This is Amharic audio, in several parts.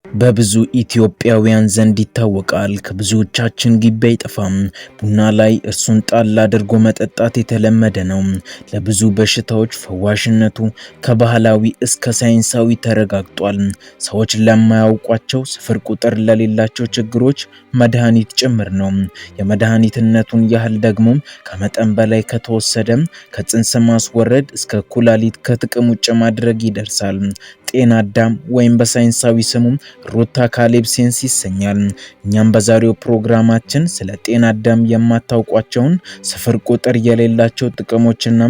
በብዙ ኢትዮጵያውያን ዘንድ ይታወቃል። ከብዙዎቻችን ግቢ አይጠፋም። ቡና ላይ እርሱን ጣል አድርጎ መጠጣት የተለመደ ነው። ለብዙ በሽታዎች ፈዋሽነቱ ከባህላዊ እስከ ሳይንሳዊ ተረጋግጧል። ሰዎች ለማያውቋቸው ስፍር ቁጥር ለሌላቸው ችግሮች መድኃኒት ጭምር ነው። የመድኃኒትነቱን ያህል ደግሞ ከመጠን በላይ ከተወሰደ ከጽንስ ማስወረድ እስከ ኩላሊት ከጥቅም ውጭ ማድረግ ይደርሳል። ጤና አዳም ወይም በሳይንሳዊ ስሙ ሩታ ካሌብ ሴንስ ይሰኛል። እኛም በዛሬው ፕሮግራማችን ስለ ጤና አዳም የማታውቋቸውን ስፍር ቁጥር የሌላቸው ጥቅሞችና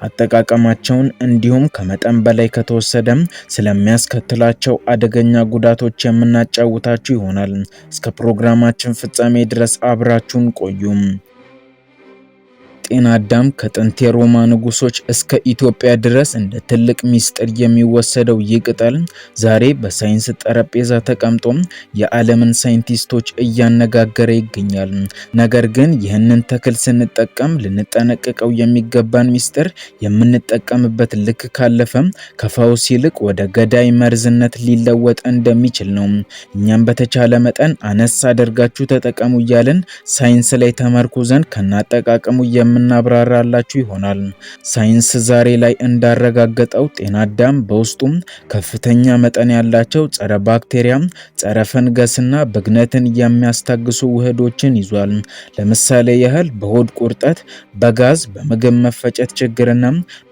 አጠቃቀማቸውን እንዲሁም ከመጠን በላይ ከተወሰደ ስለሚያስከትላቸው አደገኛ ጉዳቶች የምናጫውታችሁ ይሆናል። እስከ ፕሮግራማችን ፍጻሜ ድረስ አብራችሁን ቆዩ። ጤና አዳም ከጥንት የሮማ ንጉሶች እስከ ኢትዮጵያ ድረስ እንደ ትልቅ ሚስጥር የሚወሰደው ይህ ቅጠል ዛሬ በሳይንስ ጠረጴዛ ተቀምጦ የዓለምን ሳይንቲስቶች እያነጋገረ ይገኛል። ነገር ግን ይህንን ተክል ስንጠቀም ልንጠነቀቀው የሚገባን ሚስጥር የምንጠቀምበት ልክ ካለፈ ከፈውስ ይልቅ ወደ ገዳይ መርዝነት ሊለወጥ እንደሚችል ነው። እኛም በተቻለ መጠን አነስ አድርጋችሁ ተጠቀሙ እያልን ሳይንስ ላይ ተመርኩዘን ከናጠቃቀሙ የምናብራራላችሁ ይሆናል። ሳይንስ ዛሬ ላይ እንዳረጋገጠው ጤና አዳም በውስጡም ከፍተኛ መጠን ያላቸው ጸረ ባክቴሪያ፣ ጸረ ፈንገስና ብግነትን የሚያስታግሱ ውህዶችን ይዟል። ለምሳሌ ያህል በሆድ ቁርጠት፣ በጋዝ፣ በምግብ መፈጨት ችግርና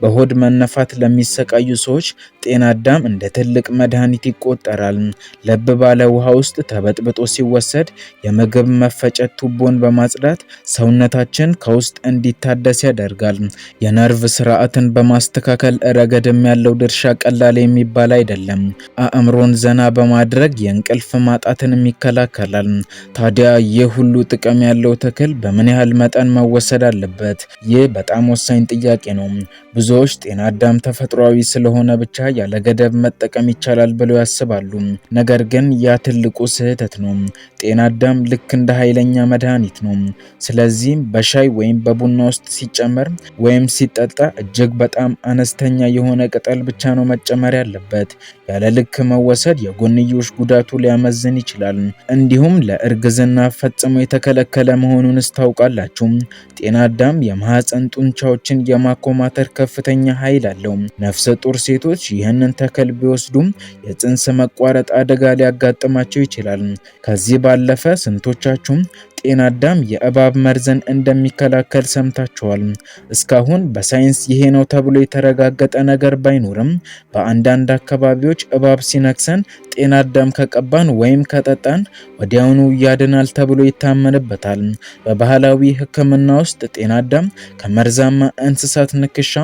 በሆድ መነፋት ለሚሰቃዩ ሰዎች ጤና አዳም እንደ ትልቅ መድኃኒት ይቆጠራል። ለብ ባለ ውሃ ውስጥ ተበጥብጦ ሲወሰድ የምግብ መፈጨት ቱቦን በማጽዳት ሰውነታችን ከውስጥ እንዲታደስ ያደርጋል። የነርቭ ስርዓትን በማስተካከል ረገድም ያለው ድርሻ ቀላል የሚባል አይደለም። አእምሮን ዘና በማድረግ የእንቅልፍ ማጣትንም ይከላከላል። ታዲያ ይህ ሁሉ ጥቅም ያለው ተክል በምን ያህል መጠን መወሰድ አለበት? ይህ በጣም ወሳኝ ጥያቄ ነው። ብዙዎች ጤና አዳም ተፈጥሯዊ ስለሆነ ብቻ ያለ ገደብ መጠቀም ይቻላል ብለው ያስባሉ። ነገር ግን ያ ትልቁ ስህተት ነው። ጤና አዳም ልክ እንደ ኃይለኛ መድኃኒት ነው። ስለዚህም በሻይ ወይም በቡና ውስጥ ሲጨመር ወይም ሲጠጣ እጅግ በጣም አነስተኛ የሆነ ቅጠል ብቻ ነው መጨመር ያለበት። ያለ ልክ መወሰድ የጎንዮሽ ጉዳቱ ሊያመዝን ይችላል። እንዲሁም ለእርግዝና ፈጽሞ የተከለከለ መሆኑን ታውቃላችሁ። ጤና አዳም የማህፀን ጡንቻዎችን የማኮማተር ከፍተኛ ኃይል አለው። ነፍሰ ጡር ሴቶች ይህንን ተክል ቢወስዱም የጽንስ መቋረጥ አደጋ ሊያጋጥማቸው ይችላል። ከዚህ ባለፈ ስንቶቻችሁም ጤና አዳም የእባብ መርዝን እንደሚከላከል ሰምታችኋል? እስካሁን በሳይንስ ይሄ ነው ተብሎ የተረጋገጠ ነገር ባይኖርም በአንዳንድ አካባቢዎች እባብ ሲነክሰን ጤና አዳም ከቀባን ወይም ከጠጣን ወዲያውኑ ያድናል ተብሎ ይታመንበታል። በባህላዊ ሕክምና ውስጥ ጤና አዳም ከመርዛማ እንስሳት ንክሻ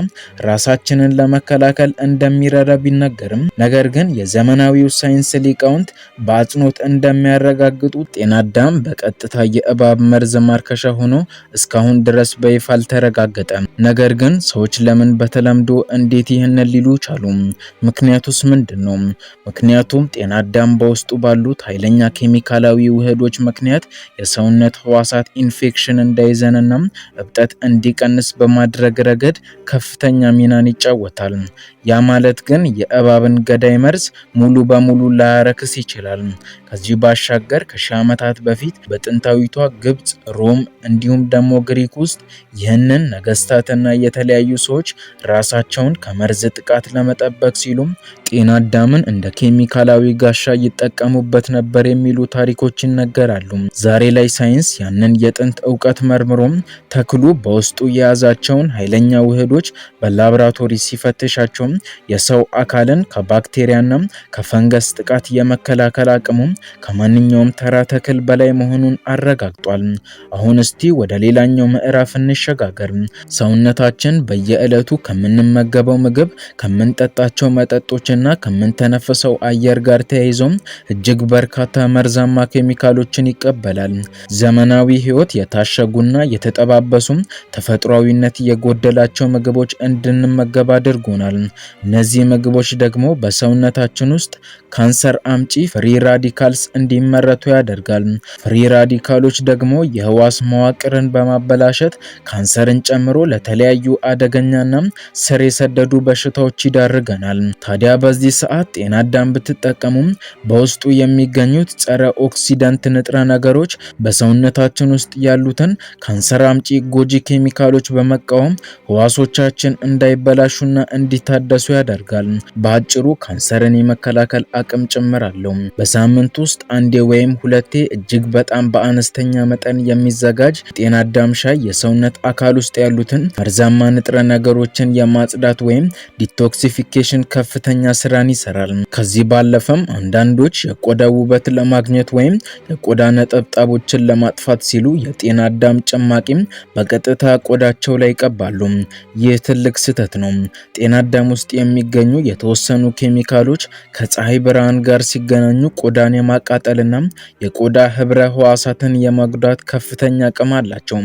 ራሳችንን ለመከላከል እንደሚረዳ ቢነገርም ነገር ግን የዘመናዊው ሳይንስ ሊቃውንት በአጽንኦት እንደሚያረጋግጡ ጤና አዳም በቀጥታ የእባብ መርዝ ማርከሻ ሆኖ እስካሁን ድረስ በይፋ አልተረጋገጠም። ነገር ግን ሰዎች ለምን በተለምዶ እንዴት ይህንን ሊሉ ቻሉ? ምክንያቱስ ምንድን ነው? ምክንያቱም ጤና አዳም በውስጡ ባሉት ኃይለኛ ኬሚካላዊ ውህዶች ምክንያት የሰውነት ህዋሳት ኢንፌክሽን እንዳይዘንና እብጠት እንዲቀንስ በማድረግ ረገድ ከፍተኛ ሚናን ይጫወታል። ያ ማለት ግን የእባብን ገዳይ መርዝ ሙሉ በሙሉ ላያረክስ ይችላል። ከዚህ ባሻገር ከሺህ ዓመታት በፊት በጥንታዊቷ ግብጽ፣ ሮም እንዲሁም ደግሞ ግሪክ ውስጥ ይህንን ነገስታትና የተለያዩ ሰዎች ራሳቸውን ከመርዝ ጥቃት ለመጠበቅ ሲሉ ጤና አዳምን እንደ ኬሚካላዊ ጋሻ ይጠቀሙበት ነበር የሚሉ ታሪኮች ይነገራሉ። ዛሬ ላይ ሳይንስ ያንን የጥንት እውቀት መርምሮም ተክሉ በውስጡ የያዛቸውን ኃይለኛ ውህዶች በላቦራቶሪ ሲፈትሻቸው የሰው አካልን ከባክቴሪያና ከፈንገስ ጥቃት የመከላከል አቅሙ ከማንኛውም ተራ ተክል በላይ መሆኑን አረጋግጧል። አሁን እስቲ ወደ ሌላኛው ምዕራፍ እንሸጋገር። ሰውነታችን በየዕለቱ ከምንመገበው ምግብ፣ ከምንጠጣቸው መጠጦችና ከምንተነፍሰው አየር ጋር ተያይዞ እጅግ በርካታ መርዛማ ኬሚካሎችን ይቀበላል። ዘመናዊ ህይወት የታሸጉና የተጠባበሱ ተፈጥሯዊነት የጎደላቸው ምግቦች እንድንመገብ አድርጎናል። እነዚህ ምግቦች ደግሞ በሰውነታችን ውስጥ ካንሰር አምጪ ፍሪ ራዲካልስ እንዲመረቱ ያደርጋል። ፍሪ ራዲካሎች ኬሚካሎች ደግሞ የህዋስ መዋቅርን በማበላሸት ካንሰርን ጨምሮ ለተለያዩ አደገኛና ስር የሰደዱ በሽታዎች ይዳርገናል። ታዲያ በዚህ ሰዓት ጤና አዳም ብትጠቀሙ በውስጡ የሚገኙት ጸረ ኦክሲዳንት ንጥረ ነገሮች በሰውነታችን ውስጥ ያሉትን ካንሰር አምጪ ጎጂ ኬሚካሎች በመቃወም ህዋሶቻችን እንዳይበላሹና እንዲታደሱ ያደርጋል። በአጭሩ ካንሰርን የመከላከል አቅም ጭምር አለው። በሳምንት ውስጥ አንዴ ወይም ሁለቴ እጅግ በጣም በአነስተኛ መጠን የሚዘጋጅ ጤና አዳም ሻይ የሰውነት አካል ውስጥ ያሉትን መርዛማ ንጥረ ነገሮችን የማጽዳት ወይም ዲቶክሲፊኬሽን ከፍተኛ ስራን ይሰራል። ከዚህ ባለፈም አንዳንዶች የቆዳ ውበት ለማግኘት ወይም የቆዳ ነጠብጣቦችን ለማጥፋት ሲሉ የጤና አዳም ጭማቂም በቀጥታ ቆዳቸው ላይ ይቀባሉ። ይህ ትልቅ ስህተት ነው። ጤና አዳም ውስጥ የሚገኙ የተወሰኑ ኬሚካሎች ከፀሐይ ብርሃን ጋር ሲገናኙ ቆዳን የማቃጠልና የቆዳ ህብረ ህዋሳትን የመጉዳት ከፍተኛ አቅም አላቸው።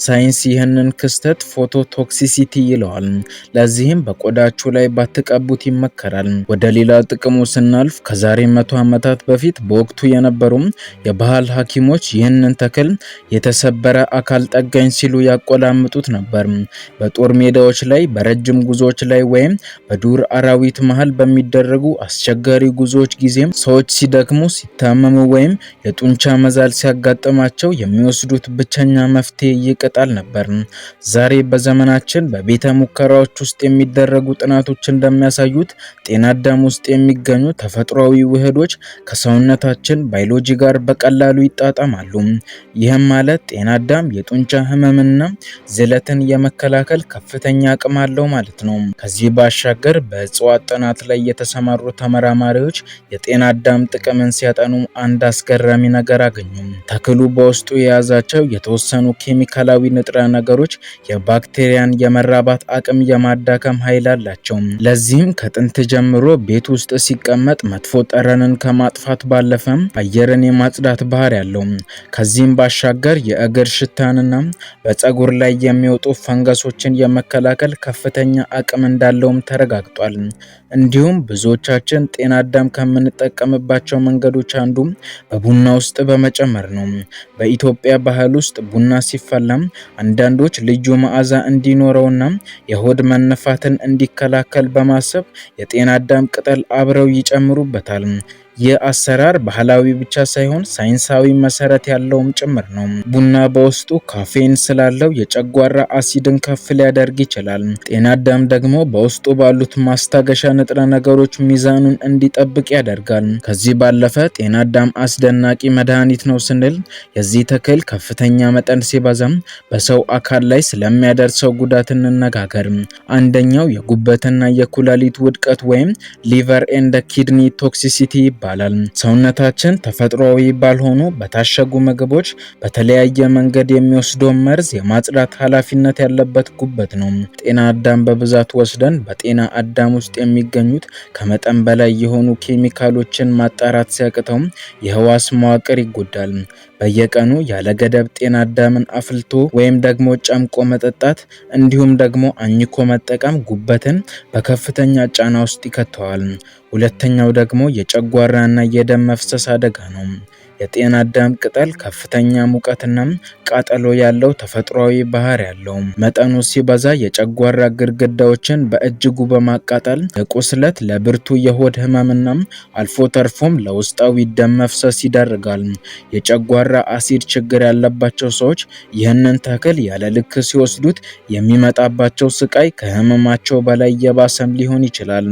ሳይንስ ይህንን ክስተት ፎቶቶክሲሲቲ ይለዋል። ለዚህም በቆዳችሁ ላይ ባትቀቡት ይመከራል። ወደ ሌላ ጥቅሙ ስናልፍ ከዛሬ 100 ዓመታት በፊት በወቅቱ የነበሩ የባህል ሐኪሞች ይህንን ተክል የተሰበረ አካል ጠጋኝ ሲሉ ያቆላምጡት ነበር። በጦር ሜዳዎች ላይ፣ በረጅም ጉዞዎች ላይ ወይም በዱር አራዊት መሃል በሚደረጉ አስቸጋሪ ጉዞዎች ጊዜም ሰዎች ሲደክሙ፣ ሲታመሙ ወይም የጡንቻ መዛል ሲያጋጥማቸው የሚወስዱት ብቸኛ መፍትሄ ይህ ቅጠል ነበር። ዛሬ በዘመናችን በቤተ ሙከራዎች ውስጥ የሚደረጉ ጥናቶች እንደሚያሳዩት ጤና አዳም ውስጥ የሚገኙ ተፈጥሯዊ ውህዶች ከሰውነታችን ባዮሎጂ ጋር በቀላሉ ይጣጣማሉ። ይህም ማለት ጤና አዳም የጡንቻ ህመምና ዝለትን የመከላከል ከፍተኛ አቅም አለው ማለት ነው። ከዚህ ባሻገር በእጽዋት ጥናት ላይ የተሰማሩ ተመራማሪዎች የጤና አዳም ጥቅምን ሲያጠኑ አንድ አስገራሚ ነገር አገኙ። ተክሉ በውስጡ የያዛቸው የተወሰኑ ኬሚካላዊ ንጥረ ነገሮች የባክቴሪያን የመራባት አቅም የማዳከም ኃይል አላቸው። ለዚህም ከጥንት ጀምሮ ቤት ውስጥ ሲቀመጥ መጥፎ ጠረንን ከማጥፋት ባለፈም አየርን የማጽዳት ባህሪ ያለው። ከዚህም ባሻገር የእግር ሽታንና በፀጉር ላይ የሚወጡ ፈንገሶችን የመከላከል ከፍተኛ አቅም እንዳለውም ተረጋግጧል። እንዲሁም ብዙዎቻችን ጤና አዳም ከምንጠቀምባቸው መንገዶች አንዱ በቡና ውስጥ በመጨመር ነው። በኢትዮጵያ ባህል ውስጥ ቡና ሲፈላም አንዳንዶች ልዩ መዓዛ እንዲኖረውና የሆድ መነፋትን እንዲከላከል በማሰብ የጤና አዳም ቅጠል አብረው ይጨምሩበታል። ይህ አሰራር ባህላዊ ብቻ ሳይሆን ሳይንሳዊ መሰረት ያለውም ጭምር ነው። ቡና በውስጡ ካፌን ስላለው የጨጓራ አሲድን ከፍ ሊያደርግ ይችላል። ጤና አዳም ደግሞ በውስጡ ባሉት ማስታገሻ ንጥረ ነገሮች ሚዛኑን እንዲጠብቅ ያደርጋል። ከዚህ ባለፈ ጤና አዳም አስደናቂ መድኃኒት ነው ስንል የዚህ ተክል ከፍተኛ መጠን ሲበዛም በሰው አካል ላይ ስለሚያደርሰው ጉዳት እንነጋገር። አንደኛው የጉበትና የኩላሊት ውድቀት ወይም ሊቨር ኤንድ ኪድኒ ቶክሲሲቲ ይባላል። ሰውነታችን ተፈጥሯዊ ባልሆኑ በታሸጉ ምግቦች በተለያየ መንገድ የሚወስደውን መርዝ የማጽዳት ኃላፊነት ያለበት ጉበት ነው። ጤና አዳም በብዛት ወስደን በጤና አዳም ውስጥ የሚገኙት ከመጠን በላይ የሆኑ ኬሚካሎችን ማጣራት ሲያቅተው የህዋስ መዋቅር ይጎዳል። በየቀኑ ያለ ገደብ ጤና አዳምን አፍልቶ ወይም ደግሞ ጨምቆ መጠጣት እንዲሁም ደግሞ አኝኮ መጠቀም ጉበትን በከፍተኛ ጫና ውስጥ ይከተዋል። ሁለተኛው ደግሞ የጨጓራና የደም መፍሰስ አደጋ ነው። የጤና አዳም ቅጠል ከፍተኛ ሙቀትና ቃጠሎ ያለው ተፈጥሯዊ ባህሪ ያለው መጠኑ ሲበዛ የጨጓራ ግድግዳዎችን በእጅጉ በማቃጠል ለቁስለት፣ ለብርቱ የሆድ ህመምና አልፎ ተርፎም ለውስጣዊ ደም መፍሰስ ይዳርጋል። የጨጓራ አሲድ ችግር ያለባቸው ሰዎች ይህንን ተክል ያለ ልክ ሲወስዱት የሚመጣባቸው ስቃይ ከህመማቸው በላይ የባሰም ሊሆን ይችላል።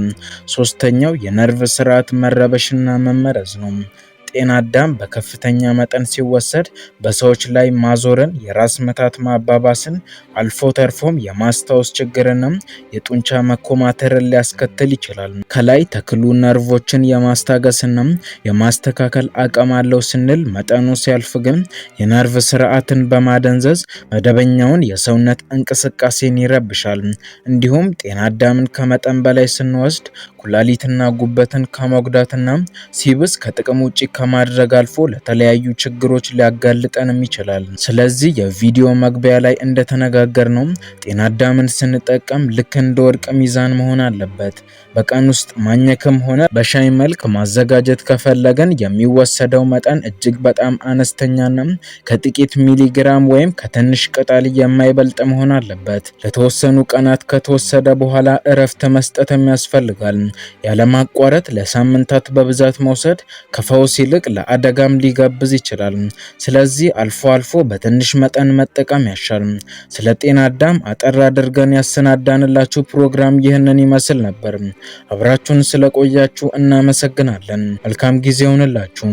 ሶስተኛው የነርቭ ስርዓት መረበሽና መመረዝ ነው። ጤና አዳም በከፍተኛ መጠን ሲወሰድ በሰዎች ላይ ማዞርን፣ የራስ ምታት ማባባስን አልፎ ተርፎም የማስታወስ ችግርንም የጡንቻ መኮማተርን ሊያስከትል ይችላል። ከላይ ተክሉ ነርቮችን የማስታገስና የማስተካከል አቅም አለው ስንል መጠኑ ሲያልፍ ግን የነርቭ ስርዓትን በማደንዘዝ መደበኛውን የሰውነት እንቅስቃሴን ይረብሻል። እንዲሁም ጤና አዳምን ከመጠን በላይ ስንወስድ ኩላሊትና ጉበትን ከመጉዳትና ሲብስ ከጥቅም ውጪ ከማድረግ አልፎ ለተለያዩ ችግሮች ሊያጋልጠንም ይችላል። ስለዚህ የቪዲዮ መግቢያ ላይ እንደተነጋገርነው ጤና አዳምን ስንጠቀም ልክ እንደ ወርቅ ሚዛን መሆን አለበት። በቀን ውስጥ ማኘክም ሆነ በሻይ መልክ ማዘጋጀት ከፈለገን የሚወሰደው መጠን እጅግ በጣም አነስተኛና ከጥቂት ሚሊግራም ወይም ከትንሽ ቅጠል የማይበልጥ መሆን አለበት። ለተወሰኑ ቀናት ከተወሰደ በኋላ እረፍት መስጠትም ያስፈልጋል። ያለማቋረጥ ለሳምንታት በብዛት መውሰድ ከፈውስ ይልቅ ለአደጋም ሊጋብዝ ይችላል። ስለዚህ አልፎ አልፎ በትንሽ መጠን መጠቀም ያሻል። ስለ ጤና አዳም አጠር አድርገን ያሰናዳንላችሁ ፕሮግራም ይህንን ይመስል ነበር። አብራችሁን ስለቆያችሁ እናመሰግናለን። መልካም ጊዜ ይሁንላችሁ።